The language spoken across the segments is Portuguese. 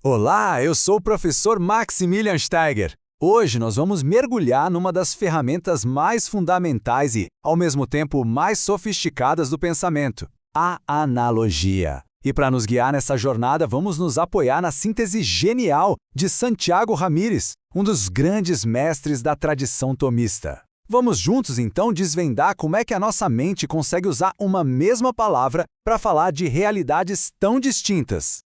Olá, eu sou o professor Maximilian Steiger. Hoje nós vamos mergulhar numa das ferramentas mais fundamentais e, ao mesmo tempo, mais sofisticadas do pensamento, a analogia. E para nos guiar nessa jornada, vamos nos apoiar na síntese genial de Santiago Ramírez, um dos grandes mestres da tradição tomista. Vamos juntos, então, desvendar como é que a nossa mente consegue usar uma mesma palavra para falar de realidades tão distintas.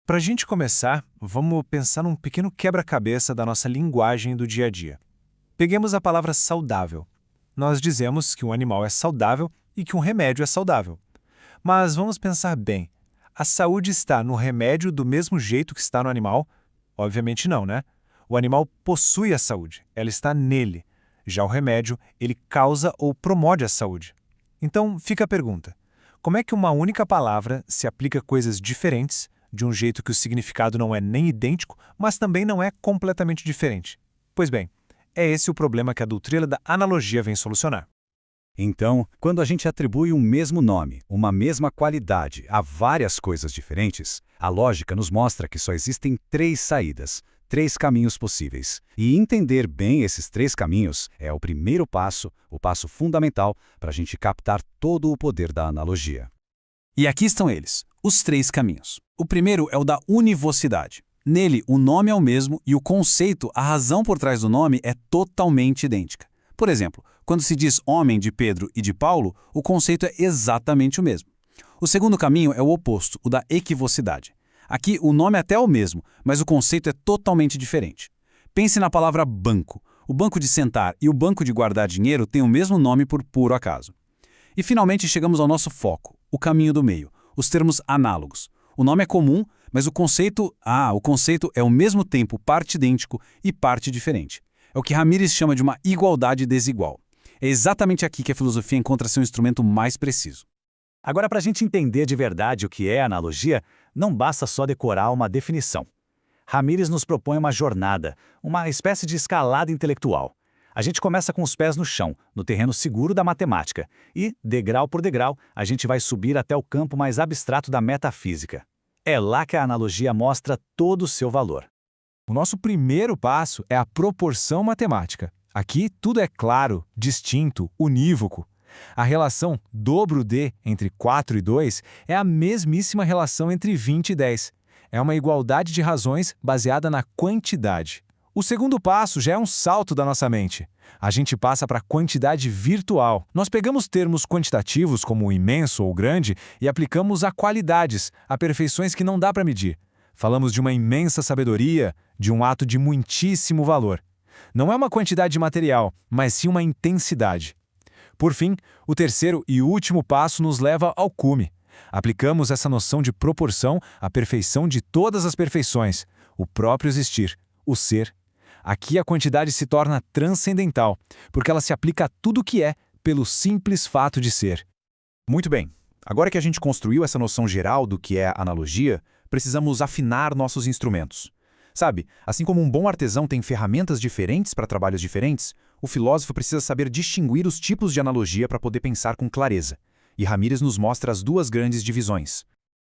Para a gente começar, vamos pensar num pequeno quebra-cabeça da nossa linguagem do dia a dia. Peguemos a palavra saudável. Nós dizemos que um animal é saudável e que um remédio é saudável. Mas vamos pensar bem. A saúde está no remédio do mesmo jeito que está no animal? Obviamente não, né? O animal possui a saúde, ela está nele. Já o remédio, ele causa ou promove a saúde. Então, fica a pergunta. Como é que uma única palavra se aplica a coisas diferentes, de um jeito que o significado não é nem idêntico, mas também não é completamente diferente? Pois bem, é esse o problema que a doutrina da analogia vem solucionar. Então, quando a gente atribui um mesmo nome, uma mesma qualidade a várias coisas diferentes, a lógica nos mostra que só existem três saídas, três caminhos possíveis. E entender bem esses três caminhos é o primeiro passo, o passo fundamental para a gente captar todo o poder da analogia. E aqui estão eles, os três caminhos. O primeiro é o da univocidade. Nele, o nome é o mesmo e o conceito, a razão por trás do nome é totalmente idêntica. Por exemplo, quando se diz homem de Pedro e de Paulo, o conceito é exatamente o mesmo. O segundo caminho é o oposto, o da equivocidade. Aqui, o nome até é o mesmo, mas o conceito é totalmente diferente. Pense na palavra banco. O banco de sentar e o banco de guardar dinheiro têm o mesmo nome por puro acaso. E finalmente chegamos ao nosso foco, o caminho do meio, os termos análogos. O nome é comum, mas o conceito é ao mesmo tempo parte idêntico e parte diferente. É o que Ramírez chama de uma igualdade desigual. É exatamente aqui que a filosofia encontra seu instrumento mais preciso. Agora, para a gente entender de verdade o que é analogia, não basta só decorar uma definição. Ramírez nos propõe uma jornada, uma espécie de escalada intelectual. A gente começa com os pés no chão, no terreno seguro da matemática, e, degrau por degrau, a gente vai subir até o campo mais abstrato da metafísica. É lá que a analogia mostra todo o seu valor. O nosso primeiro passo é a proporção matemática. Aqui tudo é claro, distinto, unívoco. A relação dobro de entre 4 e 2 é a mesmíssima relação entre 20 e 10. É uma igualdade de razões baseada na quantidade. O segundo passo já é um salto da nossa mente. A gente passa para a quantidade virtual. Nós pegamos termos quantitativos como o imenso ou grande e aplicamos a qualidades, a perfeições que não dá para medir. Falamos de uma imensa sabedoria, de um ato de muitíssimo valor. Não é uma quantidade material, mas sim uma intensidade. Por fim, o terceiro e último passo nos leva ao cume. Aplicamos essa noção de proporção à perfeição de todas as perfeições, o próprio existir, o ser. Aqui a quantidade se torna transcendental, porque ela se aplica a tudo o que é, pelo simples fato de ser. Muito bem. Agora que a gente construiu essa noção geral do que é analogia, precisamos afinar nossos instrumentos. Sabe, assim como um bom artesão tem ferramentas diferentes para trabalhos diferentes, o filósofo precisa saber distinguir os tipos de analogia para poder pensar com clareza. E Ramírez nos mostra as duas grandes divisões.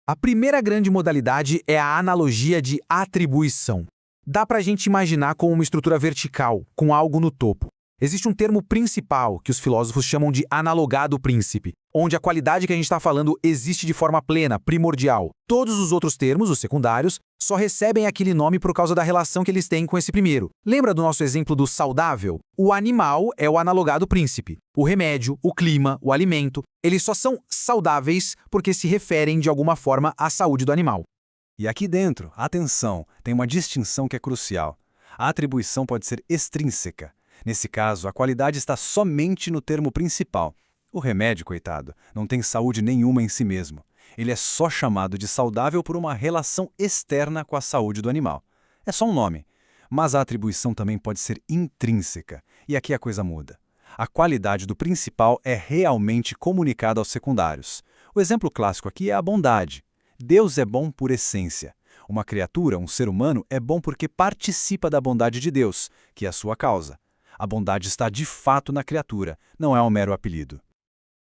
A primeira grande modalidade é a analogia de atribuição. Dá para a gente imaginar como uma estrutura vertical, com algo no topo. Existe um termo principal que os filósofos chamam de analogado príncipe, onde a qualidade que a gente está falando existe de forma plena, primordial. Todos os outros termos, os secundários, só recebem aquele nome por causa da relação que eles têm com esse primeiro. Lembra do nosso exemplo do saudável? O animal é o analogado príncipe. O remédio, o clima, o alimento, eles só são saudáveis porque se referem de alguma forma à saúde do animal. E aqui dentro, atenção, tem uma distinção que é crucial. A atribuição pode ser extrínseca. Nesse caso, a qualidade está somente no termo principal. O remédio, coitado, não tem saúde nenhuma em si mesmo. Ele é só chamado de saudável por uma relação externa com a saúde do animal. É só um nome. Mas a atribuição também pode ser intrínseca. E aqui a coisa muda. A qualidade do principal é realmente comunicada aos secundários. O exemplo clássico aqui é a bondade. Deus é bom por essência. Uma criatura, um ser humano, é bom porque participa da bondade de Deus, que é a sua causa. A bondade está de fato na criatura, não é um mero apelido.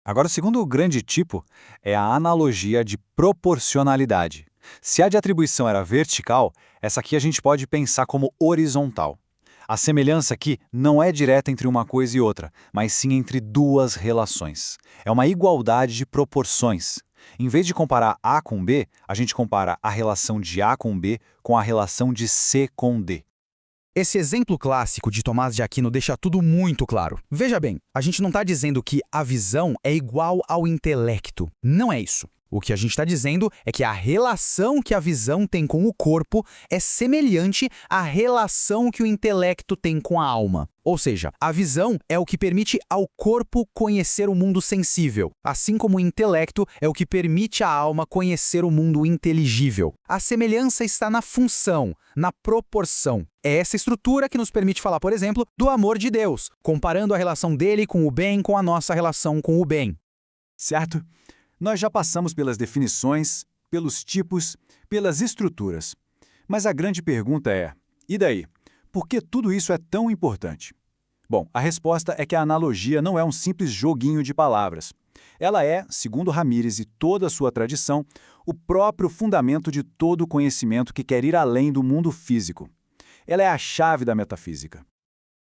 Agora, o segundo grande tipo é a analogia de proporcionalidade. Se a de atribuição era vertical, essa aqui a gente pode pensar como horizontal. A semelhança aqui não é direta entre uma coisa e outra, mas sim entre duas relações. É uma igualdade de proporções. Em vez de comparar A com B, a gente compara a relação de A com B com a relação de C com D. Esse exemplo clássico de Tomás de Aquino deixa tudo muito claro. Veja bem, a gente não está dizendo que a visão é igual ao intelecto. Não é isso. O que a gente está dizendo é que a relação que a visão tem com o corpo é semelhante à relação que o intelecto tem com a alma. Ou seja, a visão é o que permite ao corpo conhecer o mundo sensível, assim como o intelecto é o que permite à alma conhecer o mundo inteligível. A semelhança está na função, na proporção. É essa estrutura que nos permite falar, por exemplo, do amor de Deus, comparando a relação dele com o bem com a nossa relação com o bem. Certo? Nós já passamos pelas definições, pelos tipos, pelas estruturas. Mas a grande pergunta é: e daí? Por que tudo isso é tão importante? Bom, a resposta é que a analogia não é um simples joguinho de palavras. Ela é, segundo Ramírez e toda a sua tradição, o próprio fundamento de todo o conhecimento que quer ir além do mundo físico. Ela é a chave da metafísica.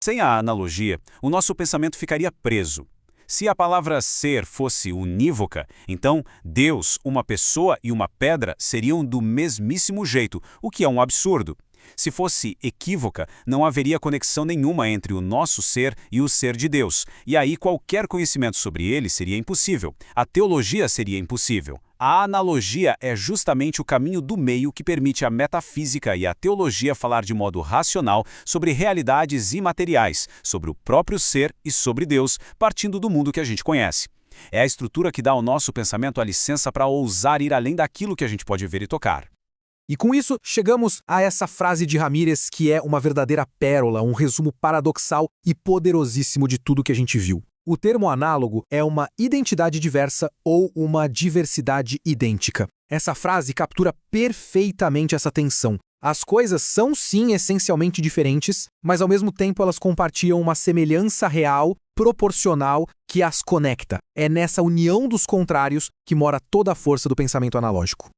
Sem a analogia, o nosso pensamento ficaria preso. Se a palavra ser fosse unívoca, então Deus, uma pessoa e uma pedra seriam do mesmíssimo jeito, o que é um absurdo. Se fosse equívoca, não haveria conexão nenhuma entre o nosso ser e o ser de Deus, e aí qualquer conhecimento sobre ele seria impossível. A teologia seria impossível. A analogia é justamente o caminho do meio que permite a metafísica e a teologia falar de modo racional sobre realidades imateriais, sobre o próprio ser e sobre Deus, partindo do mundo que a gente conhece. É a estrutura que dá ao nosso pensamento a licença para ousar ir além daquilo que a gente pode ver e tocar. E com isso, chegamos a essa frase de Ramírez que é uma verdadeira pérola, um resumo paradoxal e poderosíssimo de tudo que a gente viu. O termo análogo é uma identidade diversa ou uma diversidade idêntica. Essa frase captura perfeitamente essa tensão. As coisas são sim essencialmente diferentes, mas ao mesmo tempo elas compartilham uma semelhança real, proporcional, que as conecta. É nessa união dos contrários que mora toda a força do pensamento analógico.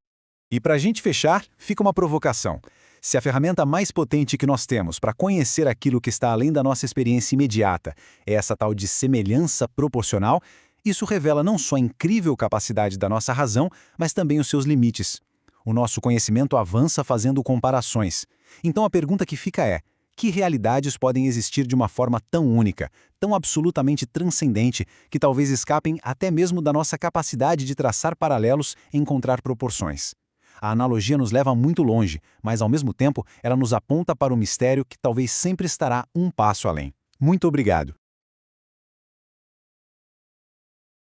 E para a gente fechar, fica uma provocação. Se a ferramenta mais potente que nós temos para conhecer aquilo que está além da nossa experiência imediata é essa tal de semelhança proporcional, isso revela não só a incrível capacidade da nossa razão, mas também os seus limites. O nosso conhecimento avança fazendo comparações. Então a pergunta que fica é: que realidades podem existir de uma forma tão única, tão absolutamente transcendente, que talvez escapem até mesmo da nossa capacidade de traçar paralelos e encontrar proporções? A analogia nos leva muito longe, mas ao mesmo tempo ela nos aponta para o mistério que talvez sempre estará um passo além. Muito obrigado.